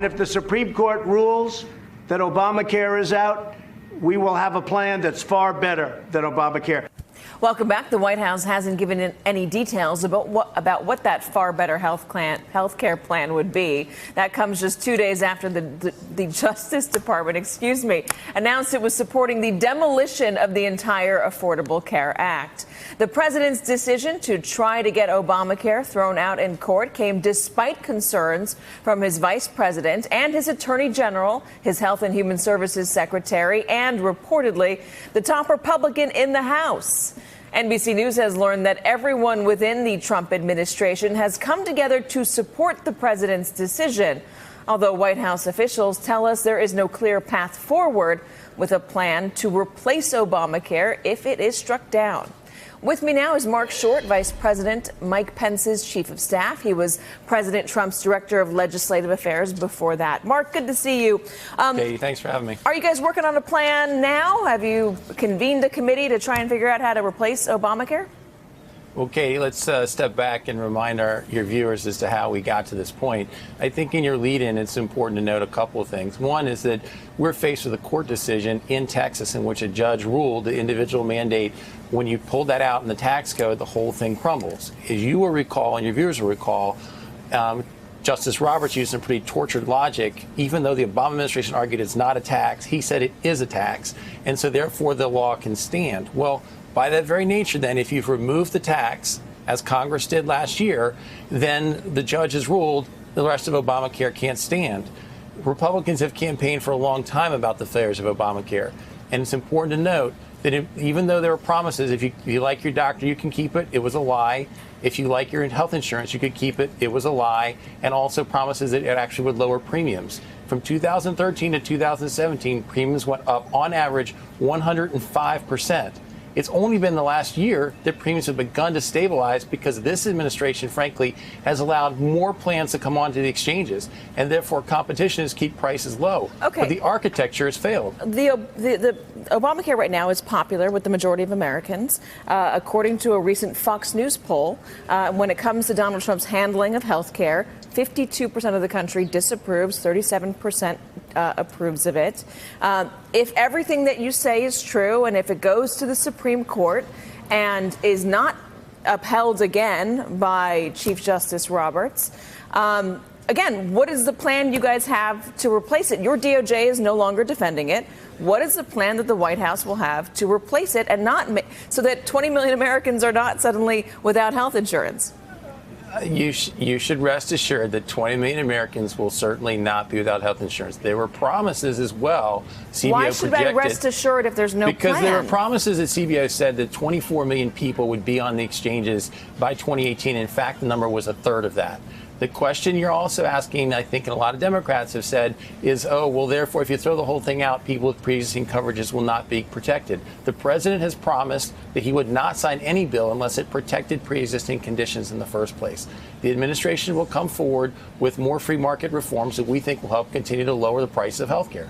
If the Supreme Court rules that Obamacare is out, we will have a plan that's far better than Obamacare. Welcome back. The White House hasn't given any details about what that far better health care plan would be. That comes just 2 days after the Justice Department, announced it was supporting the demolition of the entire Affordable Care Act. The president's decision to try to get Obamacare thrown out in court came despite concerns from his vice president and his attorney general, his Health and Human Services secretary, and reportedly the top Republican in the House. NBC News has learned that everyone within the Trump administration has come together to support the president's decision, although White House officials tell us there is no clear path forward with a plan to replace Obamacare if it is struck down. With me now is Mark Short, Vice President Mike Pence's chief of staff. He was President Trump's director of legislative affairs before that. Mark, good to see you. Katie, thanks for having me. Are you guys working on a plan now? Have you convened a committee to try and figure out how to replace Obamacare? Well, Katie, let's step back and remind your viewers as to how we got to this point. I think in your lead-in, it's important to note a couple of things. One is that we're faced with a court decision in Texas in which a judge ruled the individual mandate. When you pull that out in the tax code, the whole thing crumbles. As you will recall, and your viewers will recall, Justice Roberts used some pretty tortured logic. Even though the Obama administration argued it's not a tax, he said it is a tax, and so therefore the law can stand. Well, by that very nature, then, if you've removed the tax, as Congress did last year, then the judge has ruled the rest of Obamacare can't stand. Republicans have campaigned for a long time about the failures of Obamacare, and it's important to note that even though there were promises, if you like your doctor, you can keep it, it was a lie. If you like your health insurance, you could keep it, it was a lie, and also promises that it actually would lower premiums. From 2013 to 2017, premiums went up on average 105%. It's only been the last year that premiums have begun to stabilize because this administration, frankly, has allowed more plans to come onto the exchanges, and therefore competition is keep prices low. Okay. But the architecture has failed. The Obamacare right now is popular with the majority of Americans. According to a recent Fox News poll, when it comes to Donald Trump's handling of health care, 52% of the country disapproves, 37% approves of it. If everything that you say is true, and if it goes to the Supreme Court and is not upheld again by Chief Justice Roberts, again, what is the plan you guys have to replace it? Your DOJ is no longer defending it. What is the plan that the White House will have to replace it and not so that 20 million Americans are not suddenly without health insurance? You should rest assured that 20 million Americans will certainly not be without health insurance. There were promises as well. CBO Why should I rest assured if there's no plan? Because there were promises that CBO said that 24 million people would be on the exchanges by 2018. In fact, the number was a third of that. The question you're also asking, I think, and a lot of Democrats have said, is, oh, well, therefore, if you throw the whole thing out, people with pre-existing coverages will not be protected. The president has promised that he would not sign any bill unless it protected pre-existing conditions in the first place. The administration will come forward with more free market reforms that we think will help continue to lower the price of health care.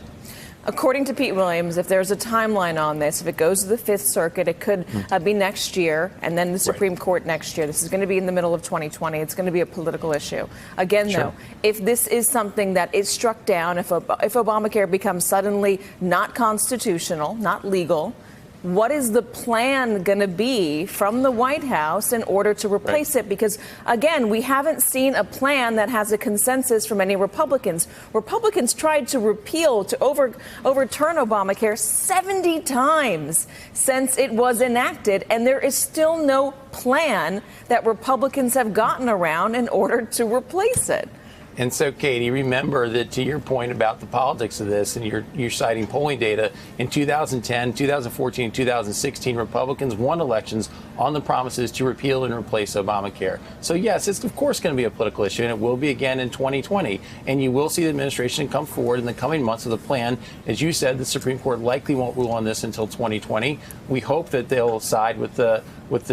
According to Pete Williams, if there's a timeline on this, if it goes to the Fifth Circuit, it could be next year, and then the Supreme Court next year. This is going to be in the middle of 2020. It's going to be a political issue. Again, though, if this is something that is struck down, if Obamacare becomes suddenly not constitutional, not legal, what is the plan going to be from the White House in order to replace it? Because, again, we haven't seen a plan that has a consensus from any Republicans. Republicans tried to repeal, to overturn Obamacare 70 times since it was enacted, and there is still no plan that Republicans have gotten around in order to replace it. And so, Katie, remember that to your point about the politics of this, and you're citing polling data, in 2010, 2014, 2016, Republicans won elections on the promises to repeal and replace Obamacare. So, yes, it's of course going to be a political issue, and it will be again in 2020. And you will see the administration come forward in the coming months with a plan. As you said, the Supreme Court likely won't rule on this until 2020. We hope that they'll side with the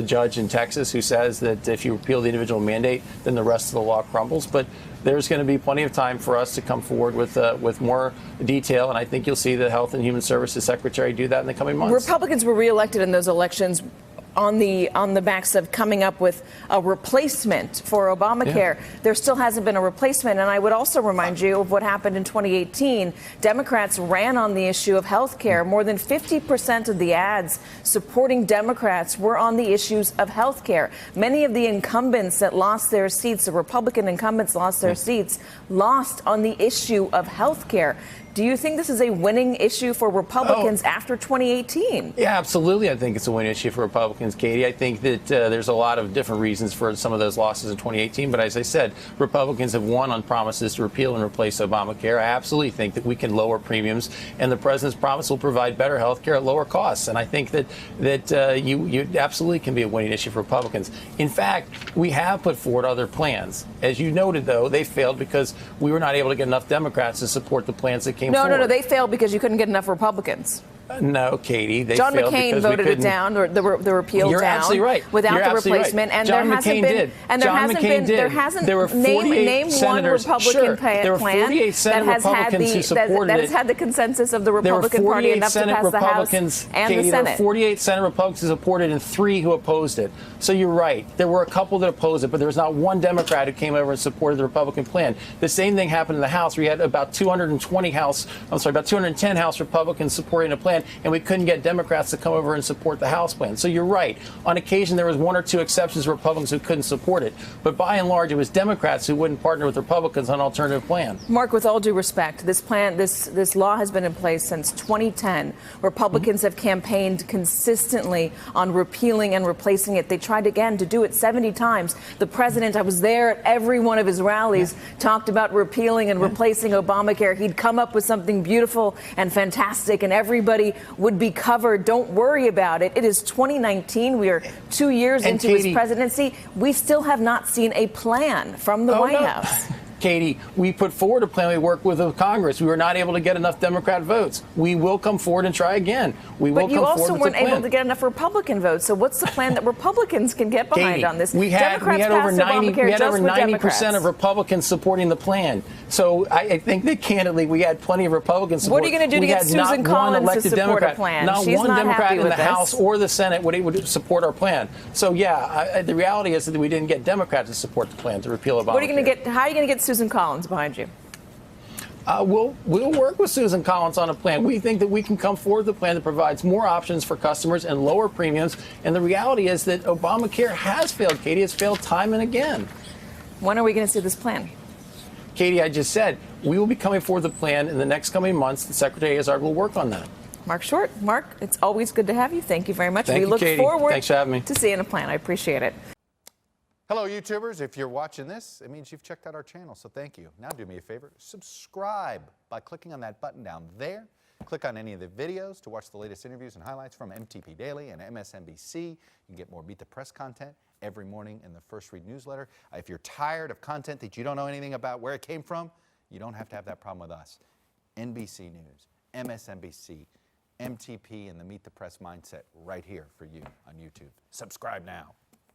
judge in Texas who says that if you repeal the individual mandate, then the rest of the law crumbles. But there's going to be plenty of time for us to come forward with more detail, and I think you'll see the Health and Human Services Secretary do that in the coming months. Republicans were reelected in those elections on the backs of coming up with a replacement for Obamacare. Yeah. There still hasn't been a replacement. And I would also remind you of what happened in 2018. Democrats ran on the issue of health care. More than 50% of the ads supporting Democrats were on the issues of health care. Many of the incumbents that lost their seats, the Republican incumbents lost their seats, lost on the issue of health care. Do you think this is a winning issue for Republicans after 2018? Yeah, absolutely. I think it's a win issue for Republicans, Katie. I think that there's a lot of different reasons for some of those losses in 2018. But as I said, Republicans have won on promises to repeal and replace Obamacare. I absolutely think that we can lower premiums, and the president's promise will provide better health care at lower costs. And I think that you absolutely can be a winning issue for Republicans. In fact, we have put forward other plans. As you noted, though, they failed because we were not able to get enough Democrats to support the plans that came forward. No, they failed because you couldn't get enough Republicans. No, Katie. They John failed McCain because voted it down, or the repeal You're down. absolutely right. Without You're the absolutely replacement, right. and John there hasn't McCain been, did. and there John hasn't McCain been, did. there hasn't. There were 48 name one senators. Republican Sure. There were plan 48 Senate that has had Republicans who supported that it. has had the consensus of the There were Republican Party 48 enough to Senate pass the House Republicans, and Katie, the there were Senate. 48 Senate Republicans who supported and 3 who opposed it. So you're right. There were a couple that opposed it, but there was not one Democrat who came over and supported the Republican plan. The same thing happened in the House. We had about 210 House Republicans supporting a plan, and we couldn't get Democrats to come over and support the House plan. So you're right. On occasion, there was 1 or 2 exceptions to Republicans who couldn't support it. But by and large, it was Democrats who wouldn't partner with Republicans on an alternative plan. Mark, with all due respect, this plan, this law has been in place since 2010. Republicans have campaigned consistently on repealing and replacing it. They tried again to do it 70 times. The president, I was there at every one of his rallies, talked about repealing and replacing Obamacare. He'd come up with something beautiful and fantastic, and everybody would be covered. Don't worry about it. It is 2019. We are 2 years into his presidency. We still have not seen a plan from the White House. Katie, we put forward a plan. We worked with the Congress. We were not able to get enough Democrat votes. We will come forward and try again. We will come forward with a plan. But you also weren't able to get enough Republican votes. So what's the plan that Republicans can get behind Katie, on this? We had over 90% of Republicans supporting the plan. So I think that candidly, we had plenty of Republican support. What are you going to do to get Susan Collins to support a plan? Not She's one not Democrat happy in with the this. House or the Senate would support our plan. So yeah, the reality is that we didn't get Democrats to support the plan to repeal Obamacare. What are you going to get? How are you going to get Susan Collins behind you? We'll work with Susan Collins on a plan. We think that we can come forward with a plan that provides more options for customers and lower premiums. And the reality is that Obamacare has failed, Katie. It's failed time and again. When are we going to see this plan? Katie, I just said we will be coming forward with a plan in the next coming months. The Secretary Azar will work on that. Mark Short. Mark, it's always good to have you. Thank you very much. Thank you, look Katie. forward Thanks for having me. to seeing a plan. I appreciate it. Hello, YouTubers. If you're watching this, it means you've checked out our channel, so thank you. Now do me a favor, subscribe by clicking on that button down there. Click on any of the videos to watch the latest interviews and highlights from MTP Daily and MSNBC. You can get more Beat the Press content every morning in the First Read newsletter. If you're tired of content that you don't know anything about where it came from, you don't have to have that problem with us. NBC News, MSNBC, MTP, and the Meet the Press mindset right here for you on YouTube. Subscribe now.